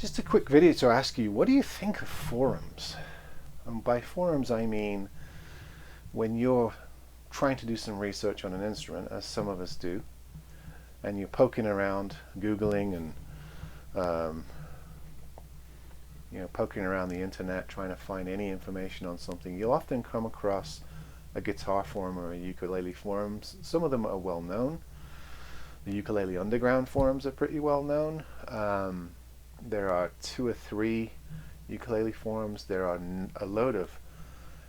Just a quick video to ask you, what do you think of forums? And by forums I mean when you're trying to do some research on an instrument, as some of us do, and you're poking around, Googling and poking around the internet trying to find any information on something, you'll often come across a guitar forum or a ukulele forum. Some of them are well known. The Ukulele Underground forums are pretty well known. There are 2 or 3 ukulele forums. There are a load of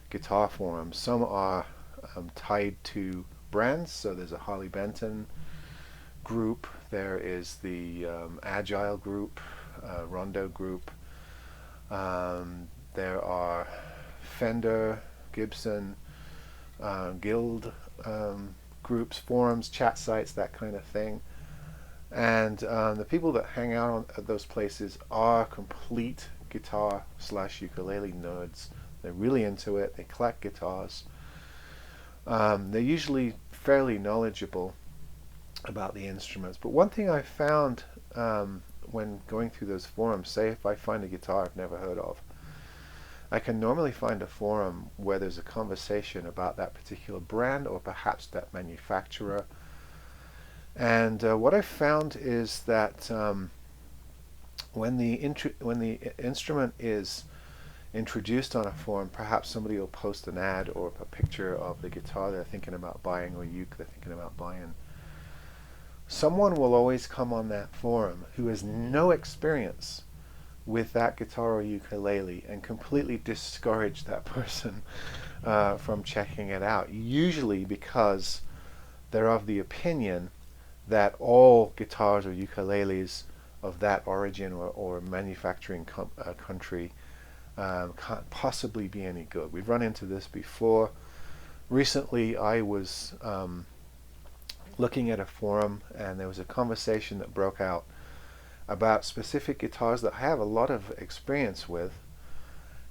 guitar forums. Some are tied to brands, so there's a Harley Benton group, there is the Agile group, Rondo group, there are Fender, Gibson, Guild groups, forums, chat sites, that kind of thing. And the people that hang out at those places are complete guitar / ukulele nerds. They're really into it. They collect guitars. They're usually fairly knowledgeable about the instruments. But one thing I found when going through those forums, say if I find a guitar I've never heard of, I can normally find a forum where there's a conversation about that particular brand or perhaps that manufacturer. And what I've found is that when the instrument is introduced on a forum, perhaps somebody will post an ad or a picture of the guitar they're thinking about buying or uke they're thinking about buying. Someone will always come on that forum who has no experience with that guitar or ukulele and completely discourage that person from checking it out, usually because they're of the opinion that all guitars or ukuleles of that origin or manufacturing country can't possibly be any good. We've run into this before. Recently I was looking at a forum and there was a conversation that broke out about specific guitars that I have a lot of experience with,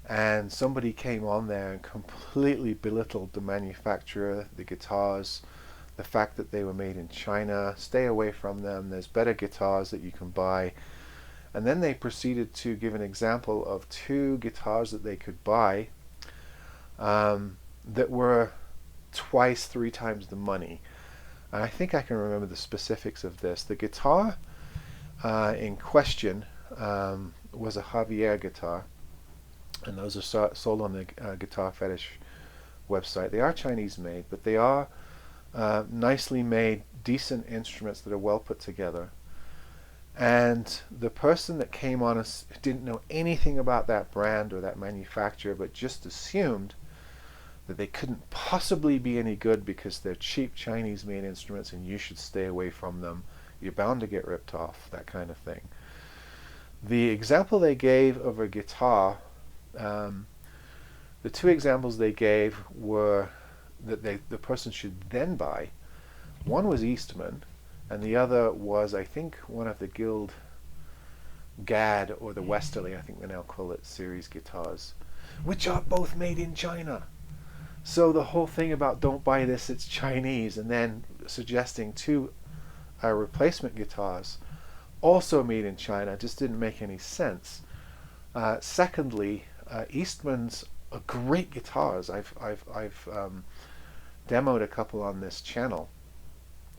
and somebody came on there and completely belittled the manufacturer, the guitars, the fact that they were made in China, stay away from them, there's better guitars that you can buy. And then they proceeded to give an example of 2 guitars that they could buy that were twice, 3 times the money. And I think I can remember the specifics of this. The guitar in question was a Javier guitar, and those are sold on the Guitar Fetish website. They are Chinese made, but they are nicely made, decent instruments that are well put together. And the person that came on us didn't know anything about that brand or that manufacturer, but just assumed that they couldn't possibly be any good because they're cheap Chinese made instruments and you should stay away from them. You're bound to get ripped off, that kind of thing. The example they gave of a guitar, the 2 examples they gave were that the person should then buy. One was Eastman, and the other was, I think, one of the Guild GAD or the Westerly, I think they now call it, series guitars, which are both made in China. So the whole thing about don't buy this, it's Chinese, and then suggesting 2 replacement guitars also made in China just didn't make any sense. Secondly, Eastman's are great guitars. I've demoed a couple on this channel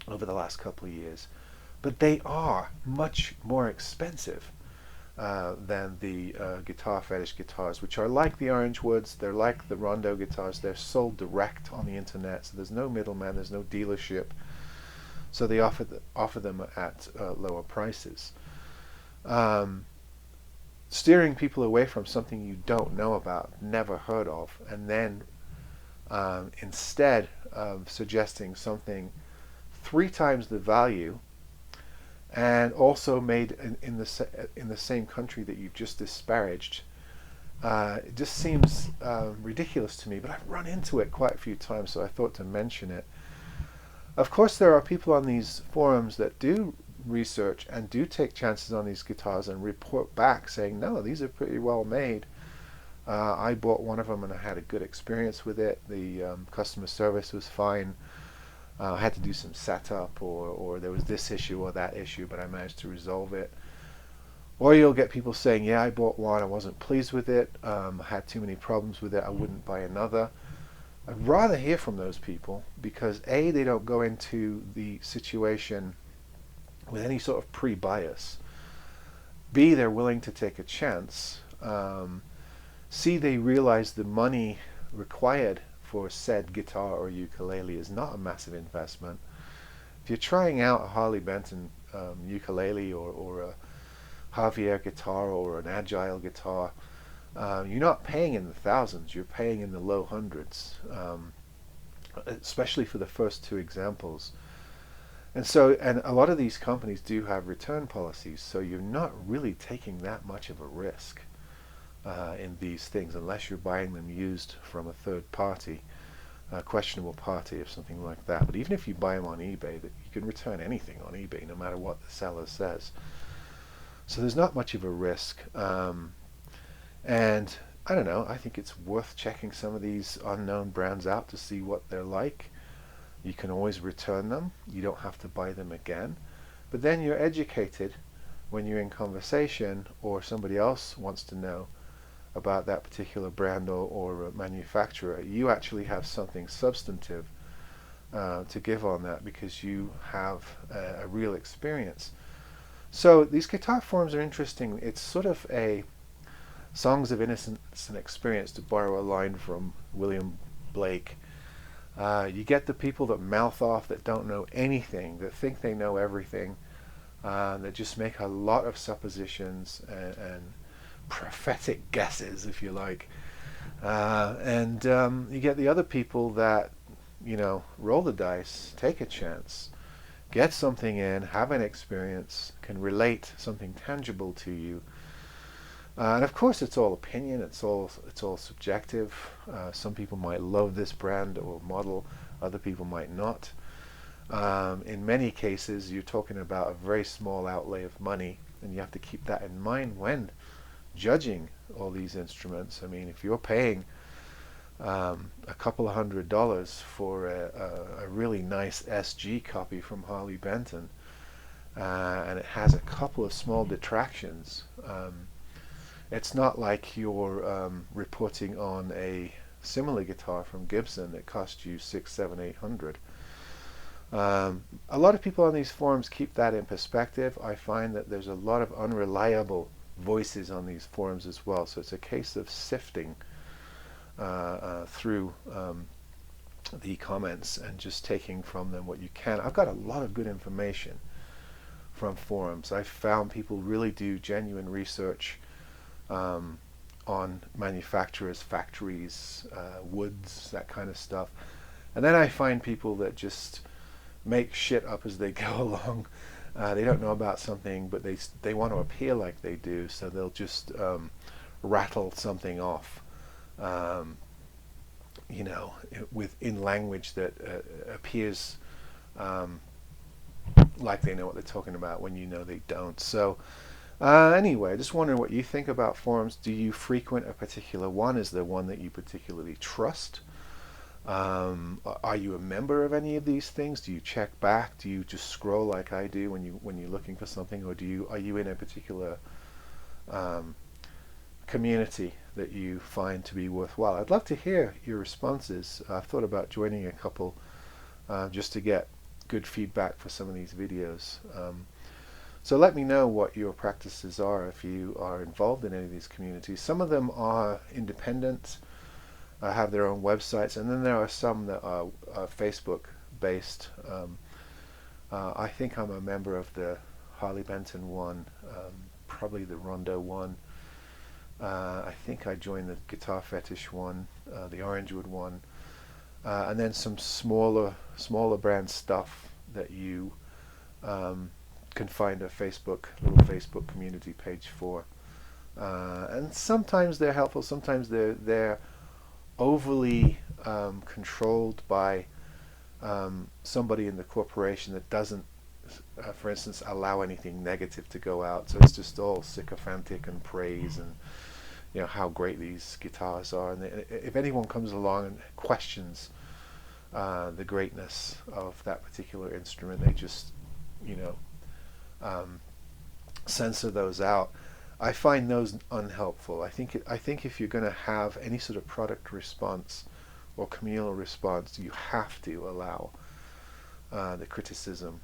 over the last couple of years, but they are much more expensive than the Guitar Fetish guitars, which are like the Orange Woods, they're like the Rondo guitars, they're sold direct on the internet, so there's no middleman, there's no dealership, so they offer them at lower prices. Steering people away from something you don't know about, never heard of, and then instead of suggesting something 3 times the value and also made in the same country that you've just disparaged, it just seems ridiculous to me. But I've run into it quite a few times, so I thought to mention it. Of course, there are people on these forums that do research and do take chances on these guitars and report back saying, no, these are pretty well made. I bought one of them and I had a good experience with it. The customer service was fine. I had to do some setup, or there was this issue or that issue, but I managed to resolve it. Or you'll get people saying, yeah, I bought one, I wasn't pleased with it, I had too many problems with it, I wouldn't buy another. I'd rather hear from those people because A, they don't go into the situation with any sort of pre-bias. B, they're willing to take a chance. C, they realize the money required for said guitar or ukulele is not a massive investment. If you're trying out a Harley Benton ukulele or a Javier guitar or an Agile guitar, you're not paying in the thousands, you're paying in the low hundreds, especially for the first two examples. And a lot of these companies do have return policies, so you're not really taking that much of a risk in these things unless you're buying them used from a third party, a questionable party or something like that. But even if you buy them on eBay, that you can return anything on eBay no matter what the seller says. So there's not much of a risk. And I don't know, I think it's worth checking some of these unknown brands out to see what they're like. You can always return them. You don't have to buy them again. But then you're educated when you're in conversation or somebody else wants to know about that particular brand or manufacturer. You actually have something substantive to give on that because you have a real experience. So these guitar forums are interesting. It's sort of a songs of innocence and experience, to borrow a line from William Blake. You get the people that mouth off, that don't know anything, that think they know everything, that just make a lot of suppositions and prophetic guesses, if you like. And you get the other people that, roll the dice, take a chance, get something in, have an experience, can relate something tangible to you. And of course, it's all opinion. It's all subjective. Some people might love this brand or model. Other people might not. In many cases, you're talking about a very small outlay of money, and you have to keep that in mind when judging all these instruments. I mean, if you're paying a couple of $100 for a really nice SG copy from Harley Benton, and it has a couple of small detractions. It's not like you're reporting on a similar guitar from Gibson that cost you $600, $700, $800. A lot of people on these forums keep that in perspective. I find that there's a lot of unreliable voices on these forums as well. So it's a case of sifting through the comments and just taking from them what you can. I've got a lot of good information from forums. I've found people really do genuine research on manufacturers, factories, woods, that kind of stuff. And then I find people that just make shit up as they go along. They don't know about something, but they want to appear like they do, so they'll just rattle something off, in language that appears like they know what they're talking about when they don't. So anyway, just wondering what you think about forums. Do you frequent a particular one? Is there one that you particularly trust? Are you a member of any of these things? Do you check back? Do you just scroll like I do when you're looking for something, or are you in a particular community that you find to be worthwhile? I'd love to hear your responses. I've thought about joining a couple just to get good feedback for some of these videos. So let me know what your practices are if you are involved in any of these communities. Some of them are independent, have their own websites, and then there are some that are Facebook based. I think I'm a member of the Harley Benton one, probably the Rondo one. I think I joined the Guitar Fetish one, the Orangewood one, and then some smaller brand stuff that you can find a little Facebook community page for. And sometimes they're helpful, sometimes they're overly controlled by somebody in the corporation that doesn't, for instance, allow anything negative to go out. So it's just all sycophantic and praise and how great these guitars are. And if anyone comes along and questions the greatness of that particular instrument, they just censor those out. I find those unhelpful. I think if you're going to have any sort of product response or communal response, you have to allow the criticism.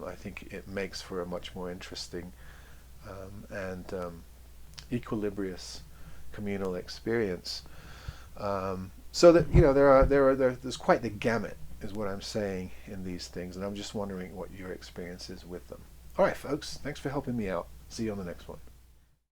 I think it makes for a much more interesting and equilibrious communal experience. So that there's quite the gamut, is what I'm saying in these things, and I'm just wondering what your experience is with them. All right, folks, thanks for helping me out. See you on the next one.